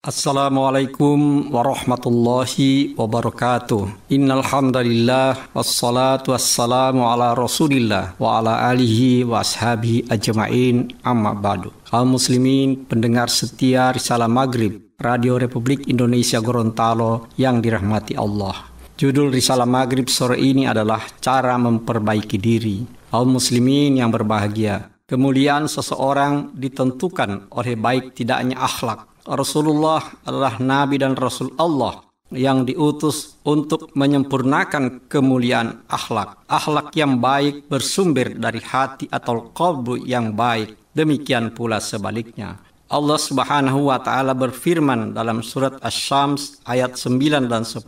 Assalamualaikum warahmatullahi wabarakatuh. Innal hamdalillah wassalatu wassalamu ala Rasulillah wa ala alihi wa ashabihi ajma'in, amma ba'du. Kaum muslimin pendengar setia Risalah Maghrib Radio Republik Indonesia Gorontalo yang dirahmati Allah. Judul Risalah Maghrib sore ini adalah cara memperbaiki diri. Kaum muslimin yang berbahagia, kemuliaan seseorang ditentukan oleh baik tidaknya akhlak. Rasulullah adalah Nabi dan Rasul Allah yang diutus untuk menyempurnakan kemuliaan akhlak. Akhlak yang baik bersumber dari hati atau qalbu yang baik. Demikian pula sebaliknya. Allah Subhanahu wa Ta'ala berfirman dalam surat Asy-Syams ayat 9 dan 10.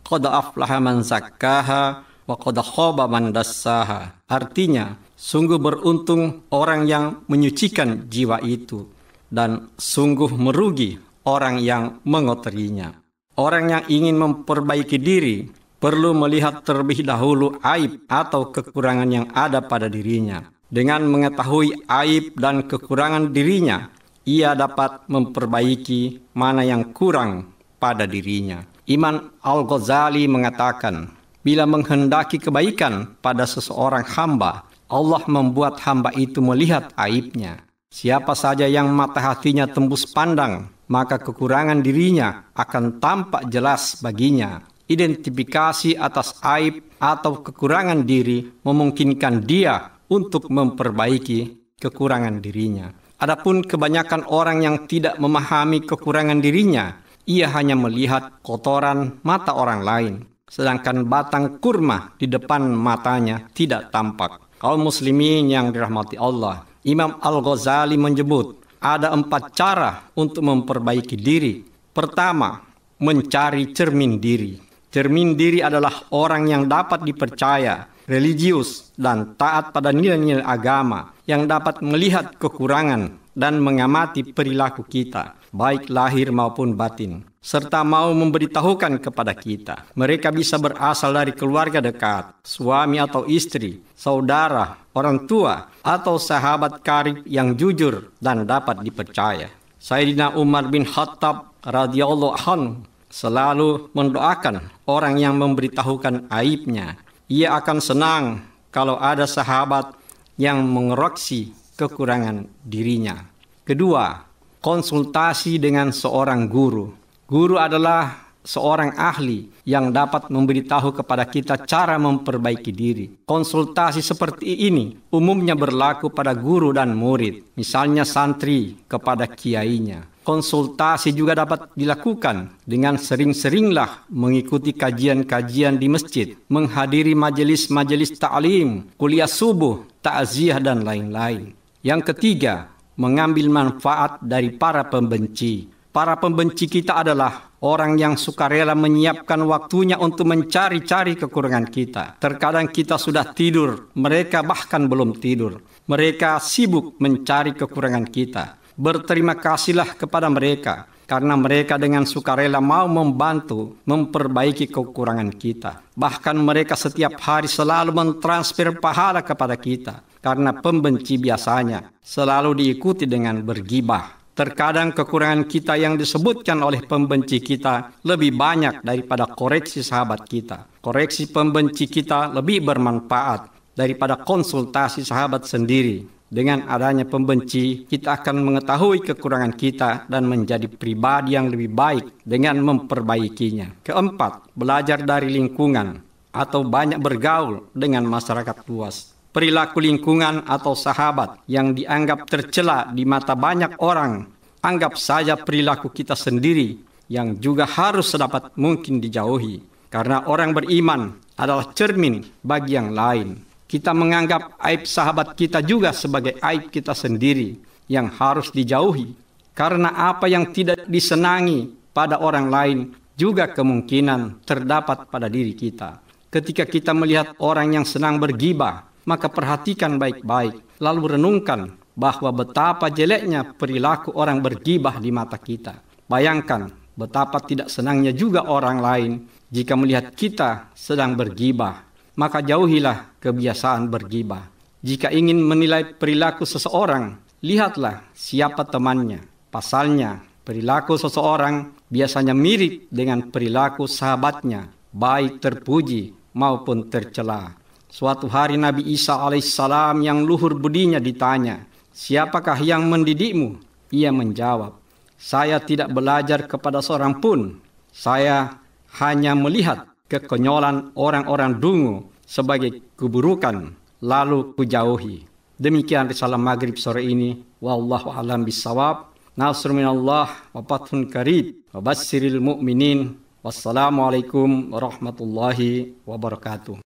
Qad aflaha man zakkaha wa qad khaba man dassaha. Artinya, sungguh beruntung orang yang menyucikan jiwa itu, dan sungguh merugi orang yang mengotorinya. Orang yang ingin memperbaiki diri perlu melihat terlebih dahulu aib atau kekurangan yang ada pada dirinya. Dengan mengetahui aib dan kekurangan dirinya, ia dapat memperbaiki mana yang kurang pada dirinya. Imam Al-Ghazali mengatakan, bila menghendaki kebaikan pada seseorang hamba, Allah membuat hamba itu melihat aibnya. Siapa saja yang mata hatinya tembus pandang, maka kekurangan dirinya akan tampak jelas baginya. Identifikasi atas aib atau kekurangan diri memungkinkan dia untuk memperbaiki kekurangan dirinya. Adapun kebanyakan orang yang tidak memahami kekurangan dirinya, ia hanya melihat kotoran mata orang lain, sedangkan batang kurma di depan matanya tidak tampak. Kaum muslimin yang dirahmati Allah, Imam Al-Ghazali menyebut ada 4 cara untuk memperbaiki diri. Pertama, mencari cermin diri. Cermin diri adalah orang yang dapat dipercaya, religius, dan taat pada nilai-nilai agama, yang dapat melihat kekurangan dan mengamati perilaku kita, baik lahir maupun batin, serta mau memberitahukan kepada kita. Mereka bisa berasal dari keluarga dekat, suami atau istri, saudara, orang tua, atau sahabat karib yang jujur dan dapat dipercaya. Sayyidina Umar bin Khattab radhiyallahu anhu selalu mendoakan orang yang memberitahukan aibnya. Ia akan senang kalau ada sahabat yang mengoreksi kekurangan dirinya. Kedua, konsultasi dengan seorang guru. Guru adalah seorang ahli yang dapat memberitahu kepada kita cara memperbaiki diri. Konsultasi seperti ini umumnya berlaku pada guru dan murid, misalnya santri kepada kiainya. Konsultasi juga dapat dilakukan dengan sering-seringlah mengikuti kajian-kajian di masjid, menghadiri majelis-majelis ta'lim, kuliah subuh, takziah, dan lain-lain. Yang ketiga, mengambil manfaat dari para pembenci. Para pembenci kita adalah orang yang sukarela menyiapkan waktunya untuk mencari-cari kekurangan kita. Terkadang kita sudah tidur, mereka bahkan belum tidur. Mereka sibuk mencari kekurangan kita. Berterima kasihlah kepada mereka, karena mereka dengan sukarela mau membantu memperbaiki kekurangan kita. Bahkan mereka setiap hari selalu mentransfer pahala kepada kita, karena pembenci biasanya selalu diikuti dengan bergibah. Terkadang kekurangan kita yang disebutkan oleh pembenci kita lebih banyak daripada koreksi sahabat kita. Koreksi pembenci kita lebih bermanfaat daripada konsultasi sahabat sendiri. Dengan adanya pembenci, kita akan mengetahui kekurangan kita dan menjadi pribadi yang lebih baik dengan memperbaikinya. Keempat, belajar dari lingkungan atau banyak bergaul dengan masyarakat luas. Perilaku lingkungan atau sahabat yang dianggap tercela di mata banyak orang, anggap saja perilaku kita sendiri yang juga harus sedapat mungkin dijauhi. Karena orang beriman adalah cermin bagi yang lain. Kita menganggap aib sahabat kita juga sebagai aib kita sendiri yang harus dijauhi. Karena apa yang tidak disenangi pada orang lain juga kemungkinan terdapat pada diri kita. Ketika kita melihat orang yang senang bergibah, maka perhatikan baik-baik, lalu renungkan bahwa betapa jeleknya perilaku orang bergibah di mata kita. Bayangkan betapa tidak senangnya juga orang lain jika melihat kita sedang bergibah. Maka jauhilah kebiasaan bergibah. Jika ingin menilai perilaku seseorang, lihatlah siapa temannya. Pasalnya, Perilaku seseorang biasanya mirip dengan perilaku sahabatnya, baik terpuji maupun tercela. Suatu hari Nabi Isa alaihissalam yang luhur budinya ditanya, "Siapakah yang mendidikmu?" Ia menjawab, "Saya tidak belajar kepada seorang pun. Saya hanya melihat kekonyolan orang-orang dungu sebagai keburukan, lalu kujauhi." Demikian risalah maghrib sore ini. Wallahu a'lam bishawab. Nasrun minallah wa fathun qarib wa basyiril mu'minin. Wassalamualaikum warahmatullahi wabarakatuh.